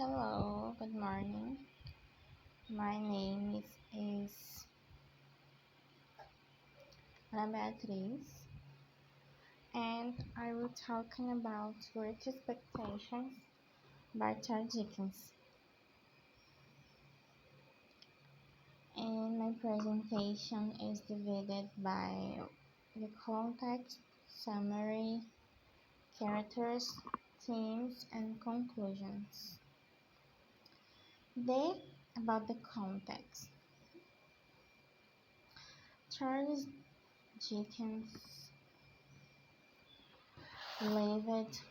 Hello, good morning. My name is Ana Beatriz, and I will talking about Great Expectations by Charles Dickens. And my presentation is divided by the context, summary, characters, themes, and conclusions. About the context. Charles Dickens lived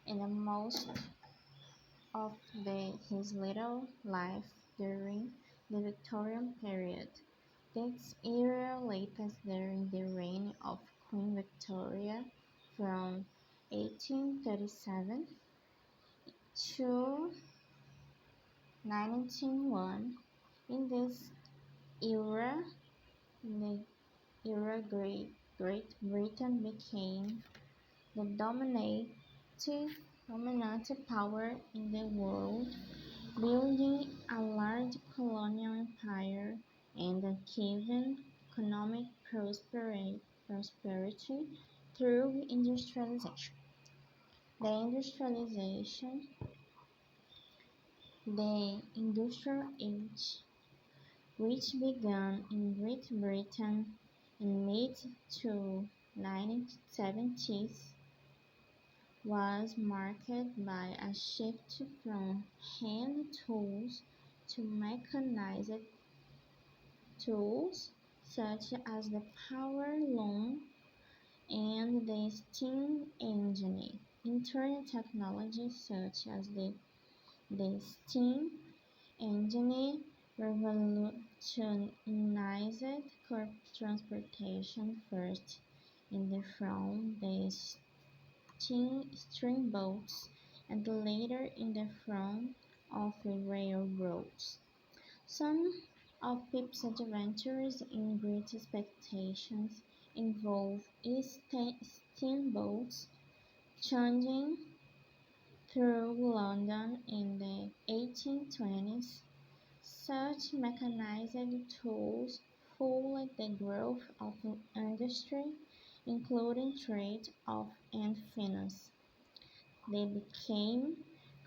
in the most of his little life during the Victorian period. This era latest during the reign of Queen Victoria from 1837 to 1901. In this era, the Great Britain became the dominant power in the world, building a large colonial empire and achieving economic prosperity through industrialization. The industrialization, the industrial age, which began in Great Britain in mid to 1970s, was marked by a shift from hand tools to mechanized tools such as the power loom and the steam engine. Internal technologies such as the steam engine revolutionized transportation first in the from the steamboats and later in the form of railroads. Some of Pip's adventures in Great Expectations involve steamboats churning through London in the 1820s. Such mechanized tools fueled the growth of industry, including trade and finance. They became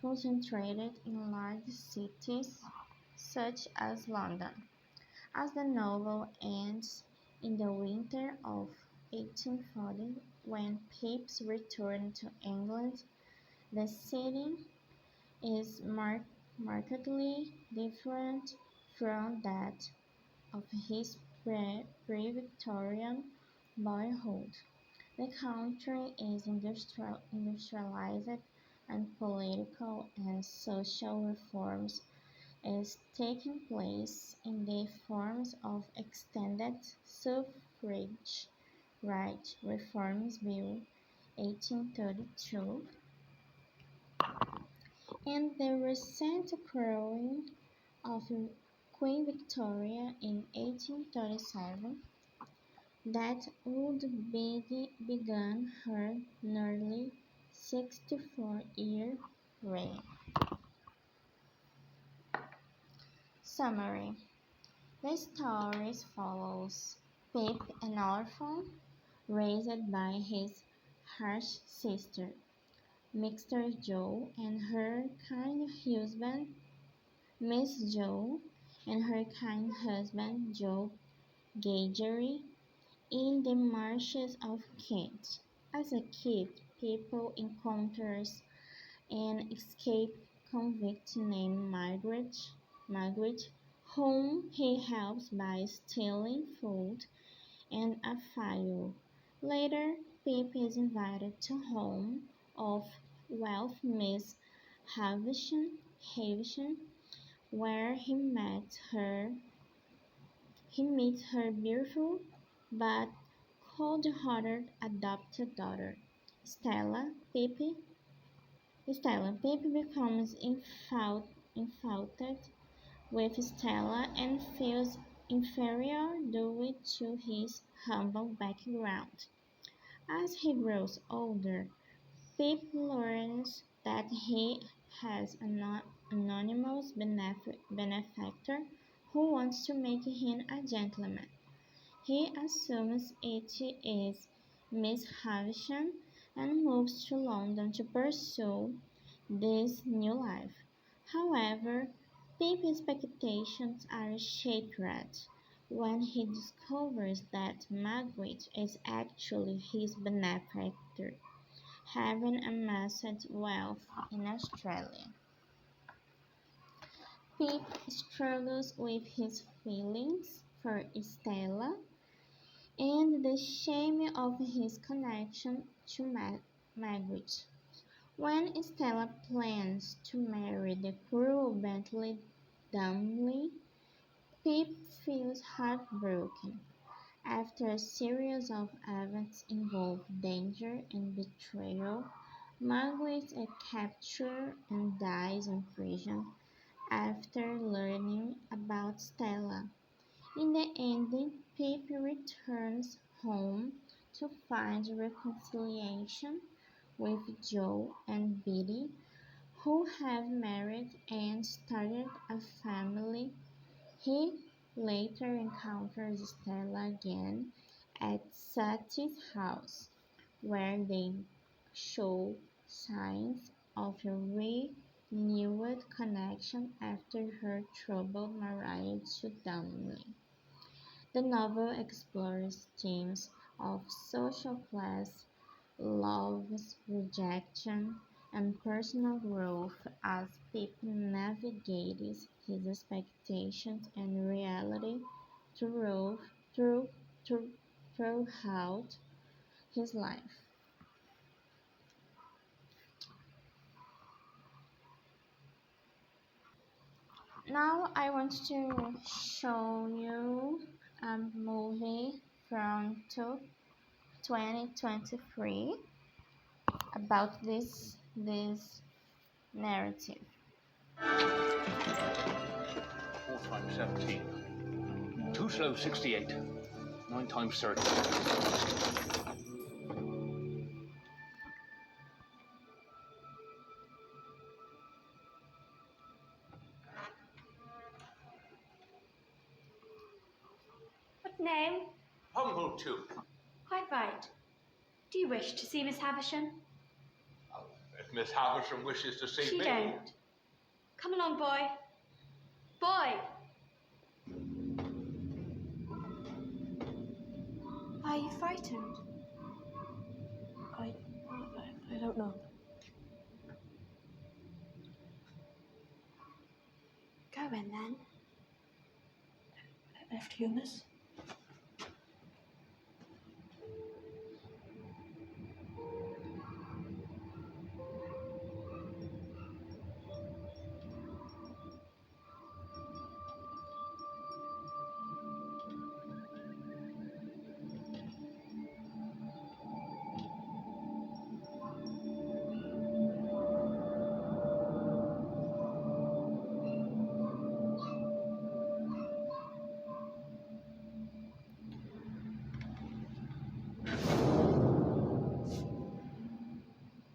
concentrated in large cities such as London. As the novel ends in the winter of 1840, when Pepys returned to England, the setting is markedly different from that of his pre-Victorian boyhood. The country is industrialized and political and social reforms is taking place in the forms of extended suffrage right reforms bill 1832 and the recent crowning of Queen Victoria in 1837 that would begin her nearly 64-year reign. Summary. The story follows Pip, an orphan raised by his harsh sister, Mr. Joe, and her kind husband, Miss Joe, and her kind husband, Joe Gaggery, in the marshes of Kent. As a kid, Pip encounters an escaped convict named Margaret, whom he helps by stealing food and a file. Later, Pip is invited to home of wealth Miss Havisham, where he meets her beautiful but cold-hearted adopted daughter, Stella. Pip becomes infatuated with Stella and feels inferior due to his humble background. As he grows older, Pip learns that he has an anonymous benefactor who wants to make him a gentleman. He assumes it is Miss Havisham and moves to London to pursue this new life. However, Pip's expectations are shattered when he discovers that Margaret is actually his benefactor, having amassed wealth in Australia. Pip struggles with his feelings for Stella and the shame of his connection to Margaret. When Stella plans to marry the cruel Bentley Dumley, Pip feels heartbroken. After a series of events involving danger and betrayal, Margaret is captured and dies in prison after learning about Stella. In the ending, Pip returns home to find reconciliation with Joe and Biddy, who have married and started a family. He later encounters Stella again at Satie's house, where they show signs of a renewed connection after her troubled marriage to Dumley. The novel explores themes of social class, loss, rejection, and personal growth as Pip navigates his expectations and reality through, through, throughout his life. Now I want to show you a movie from 2023 about this narrative. 4 times 17. 2 slow 68. 9 times 30. What name? Humble 2. Quite right. Do you wish to see Miss Havisham? Oh, if Miss Havisham wishes to see She me... don't. Come along, boy. Boy! Are you frightened? I don't know. Go in then. After you, miss.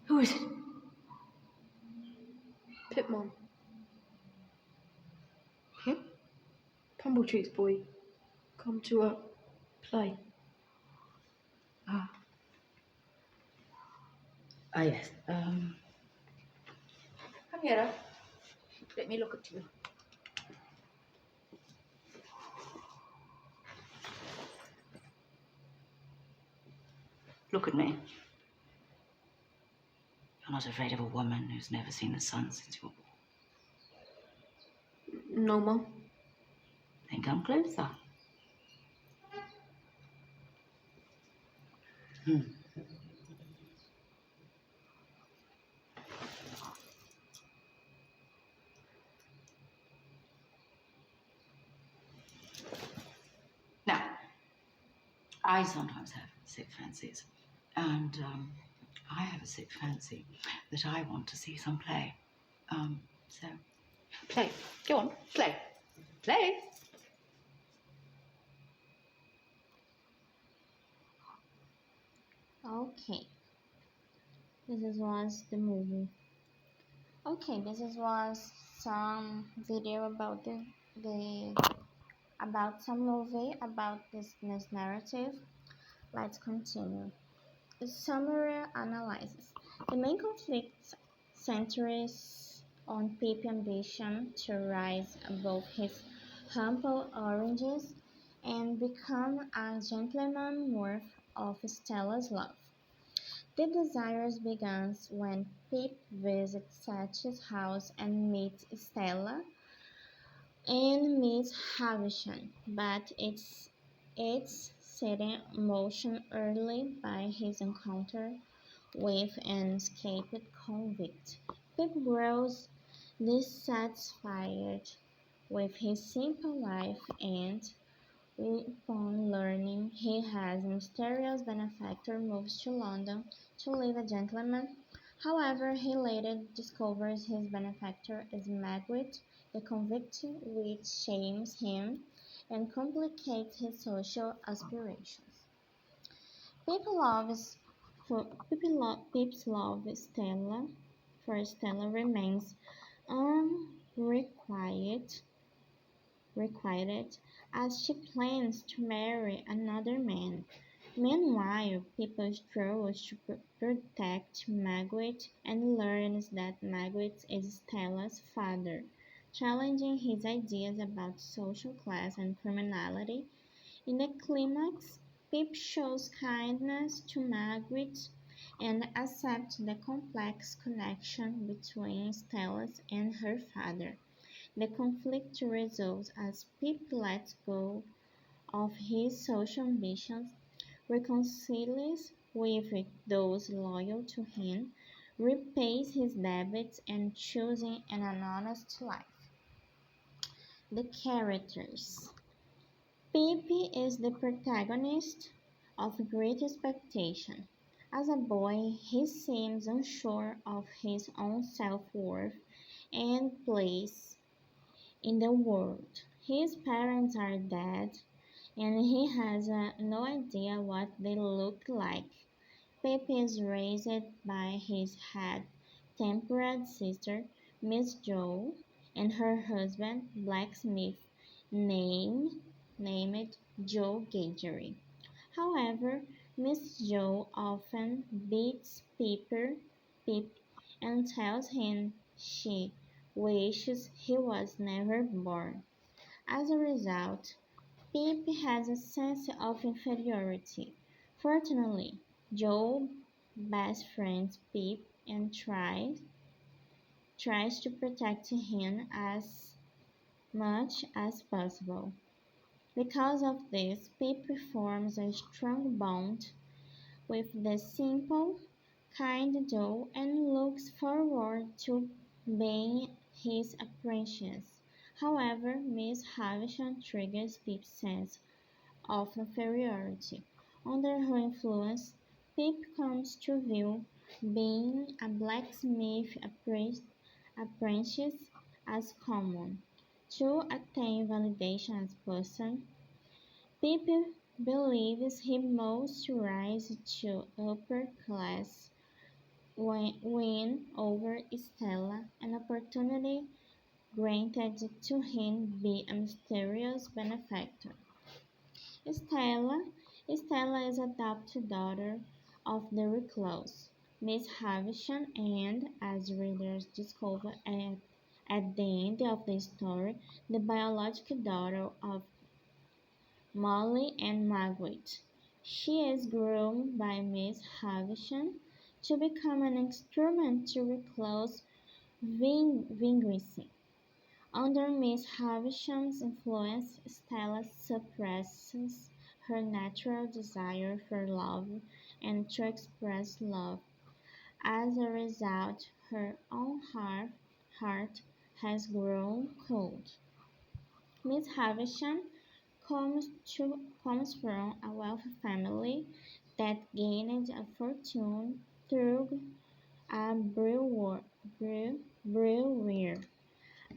Who is it? Pipmon. Pip? Pumbletree's boy. Come to play. Ah. Ah, yes. Come here. Let me look at you. Look at me. You're not afraid of a woman who's never seen the sun since you were born. No, Mum. Then come closer. Now, I sometimes have sick fancies, and I have a sick fancy that I want to see some play. So, play. Go on, play. Play. Oh, Okay, was the movie. Okay, was some video about the about some movie about this narrative. Let's continue. The summary analysis. The main conflict centers on Pip's ambition to rise above his humble origins and become a gentleman worthy of Stella's love. The desire begins when Pip visits Satch's house and meets Stella and Miss Havisham, but it's set in motion early by his encounter with an escaped convict. Pip grows dissatisfied with his simple life and, upon learning he has a mysterious benefactor, moves to London to live a gentleman. However, he later discovers his benefactor is Magwitch, the convict, which shames him and complicates his social aspirations. Pip loves Pip's love Stella remains unrequited requited as she plans to marry another man. Meanwhile, Pippa struggles to protect Magwitch and learns that Magwitch is Stella's father, challenging his ideas about social class and criminality. In the climax, Pip shows kindness to Magwitch and accepts the complex connection between Stella and her father. The conflict resolves as Pip lets go of his social ambitions, reconciles with those loyal to him, repays his debts, and choosing an honest life. The characters. Pip is the protagonist of Great Expectation. As a boy, he seems unsure of his own self-worth and place in the world. His parents are dead, and he has no idea what they look like. Pip is raised by his hot-tempered sister, Miss Jo, and her husband, blacksmith, named, named Joe Gagery. However, Miss Jo often beats Pip and tells him she wishes he was never born. As a result, Pip has a sense of inferiority. Fortunately, Joe best friends Pip and tries to protect him as much as possible. Because of this, Pip forms a strong bond with the simple, kind Joe and looks forward to being his apprentice. However, Miss Havisham triggers Pip's sense of inferiority. Under her influence, Pip comes to view being a blacksmith apprentice as common. To attain validation as a person, Pip believes he must rise to upper class, win over Stella, an opportunity granted to him by a mysterious benefactor. Stella Stella is adopted daughter of the recluse, Miss Havisham, and, as readers discover at the end of the story, the biological daughter of Molly and Margaret. She is groomed by Miss Havisham to become an instrument to recluse vengeance. Under Miss Havisham's influence, Stella suppresses her natural desire for love and to express love. As a result, her own heart has grown cold. Miss Havisham comes from a wealthy family that gained a fortune through a brewery.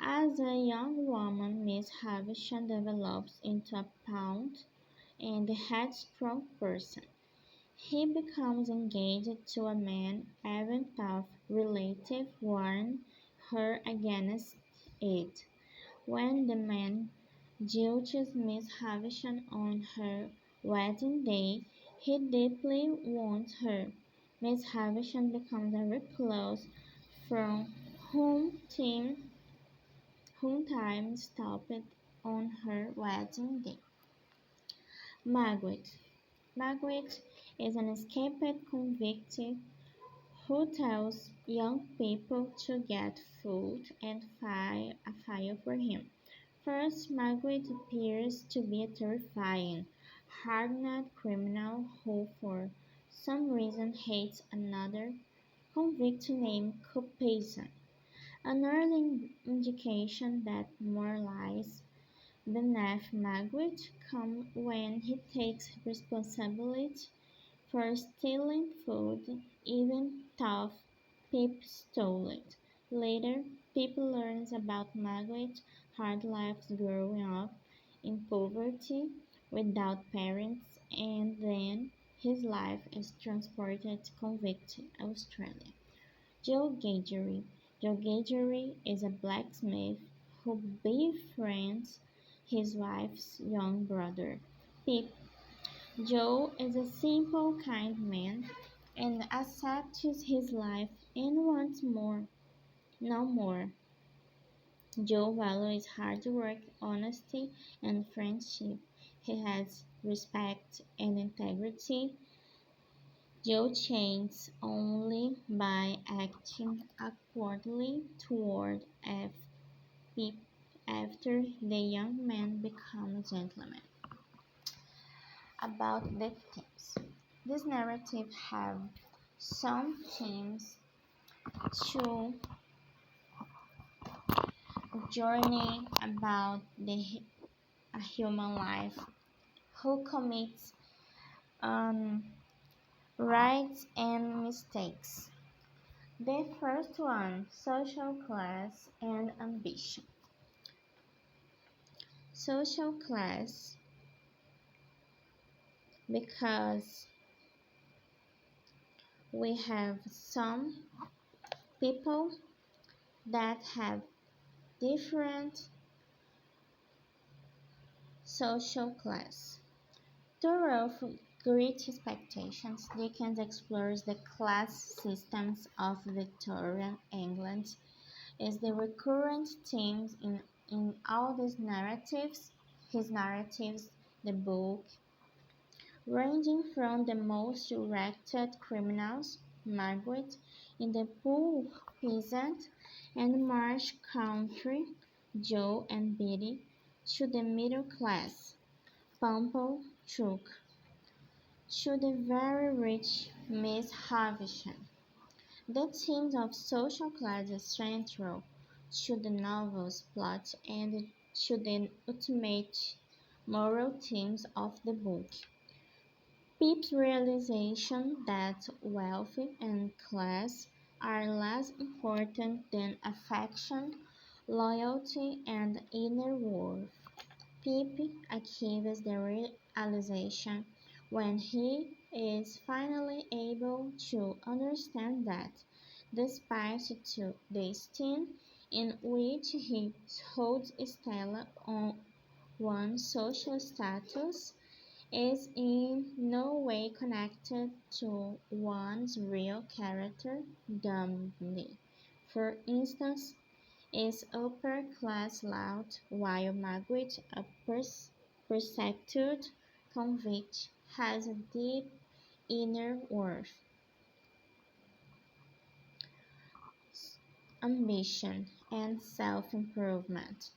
As a young woman, Miss Havisham develops into a proud and headstrong person. He becomes engaged to a man even though relatives warn her against it. When the man judges Miss Havisham on her wedding day, he deeply wants her. Miss Havisham becomes a recluse from whom time stopped on her wedding day. Margaret. Margaret is an escaped convict who tells young people to get food and fire for him. First, Margaret appears to be a terrifying, hardened criminal who for some reason hates another convict named Compeyson. An early indication that more lies beneath Margaret comes when he takes responsibility for stealing food, even though Pip stole it. Later, Pip learns about Margaret's hard life growing up in poverty without parents, and then his life is transported to convict Australia. Joe Gaggery. Joe Gaggery is a blacksmith who befriends his wife's young brother, Pip. Joe is a simple, kind man and accepts his life and wants more, no more. Joe values hard work, honesty, and friendship. He has respect and integrity. Joe changes only by acting awkwardly toward Pip after the young man becomes a gentleman. About the themes. This narrative have some themes to journey about a human life who commits um, rights and mistakes. The first one, social class and ambition. Social class because we have some people that have different social class. Through Great Expectations, Dickens explores the class systems of Victorian England as the recurrent themes in all his narratives, the book, ranging from the most wretched criminals, Margaret, in the poor peasant and marsh country, Joe and Biddy, to the middle class, Pumple, Chook, to the very rich Miss Havisham. The themes of social class is central to the novel's plot and to the ultimate moral themes of the book. Pip's realization that wealth and class are less important than affection, loyalty, and inner worth. Pip achieves the realization when he is finally able to understand that, despite to the esteem in which he holds Stella on one social status, is in no way connected to one's real character, dumbly. For instance, is upper class loud, while Margaret, a persecuted convict, has a deep inner worth, ambition, and self-improvement.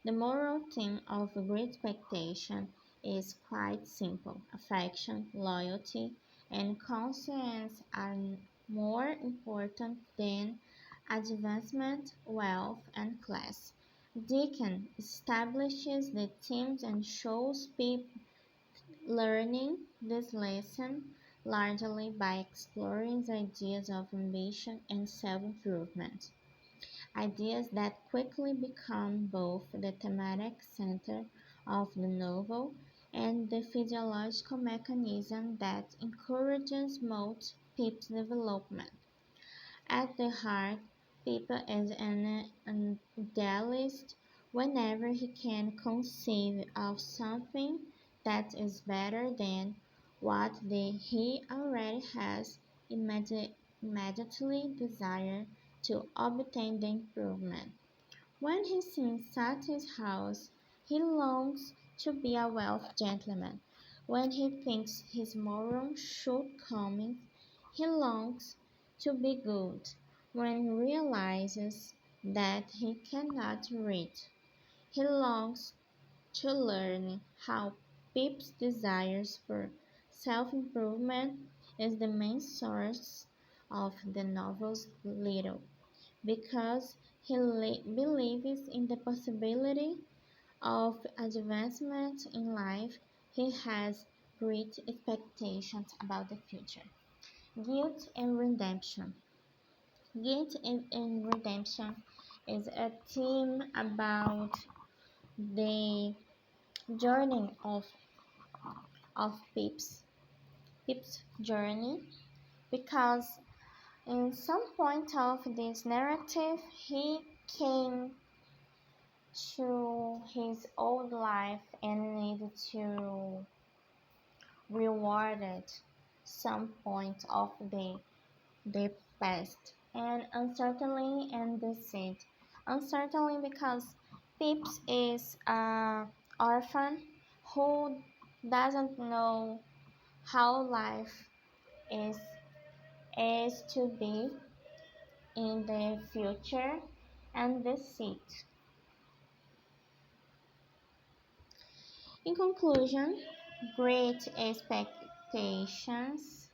The moral theme of Great Expectation is quite simple. Affection, loyalty, and conscience are more important than advancement, wealth, and class. Dickens establishes the themes and shows people learning this lesson largely by exploring the ideas of ambition and self-improvement, ideas that quickly become both the thematic center of the novel and the physiological mechanism that encourages most Pip's development. At the heart, Pip is an idealist whenever he can conceive of something that is better than what he already has immediately desire to obtain the improvement. When he sings at his house, he longs to be a wealthy gentleman. When he thinks his moral shortcomings, he longs to be good. When he realizes that he cannot read, he longs to learn how Pip's desires for self-improvement is the main source of the novel's little because he believes in the possibility of advancement in life. He has great expectations about the future. Guilt and redemption. Guilt and redemption is a theme about the journey of Pip's journey because in some point of this narrative he came to his old life and needed to reward it some point of the past and uncertainly and deceit. Uncertainly because Pips is a orphan who doesn't know how life is is to be in the future and deceit. In conclusion, Great Expectations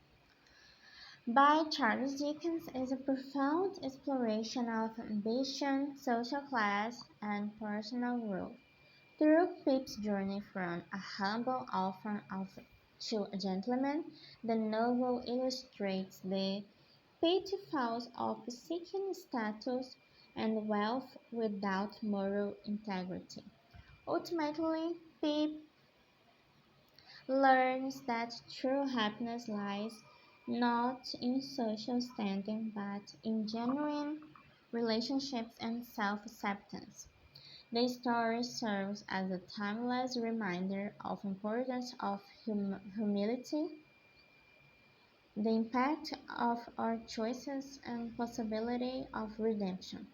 by Charles Dickens is a profound exploration of ambition, social class, and personal growth. Through Pip's journey from a humble to a gentleman, the novel illustrates the pitfalls of seeking status and wealth without moral integrity. Ultimately, Pip learns that true happiness lies not in social standing but in genuine relationships and self-acceptance. The story serves as a timeless reminder of the importance of humility, the impact of our choices, and possibility of redemption.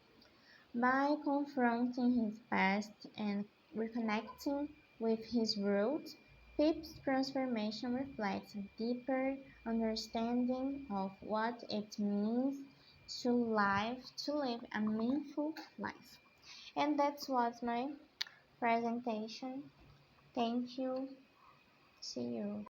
By confronting his past and reconnecting with his roots, Pip's transformation reflects a deeper understanding of what it means to live a meaningful life. And that was my presentation. Thank you. See you.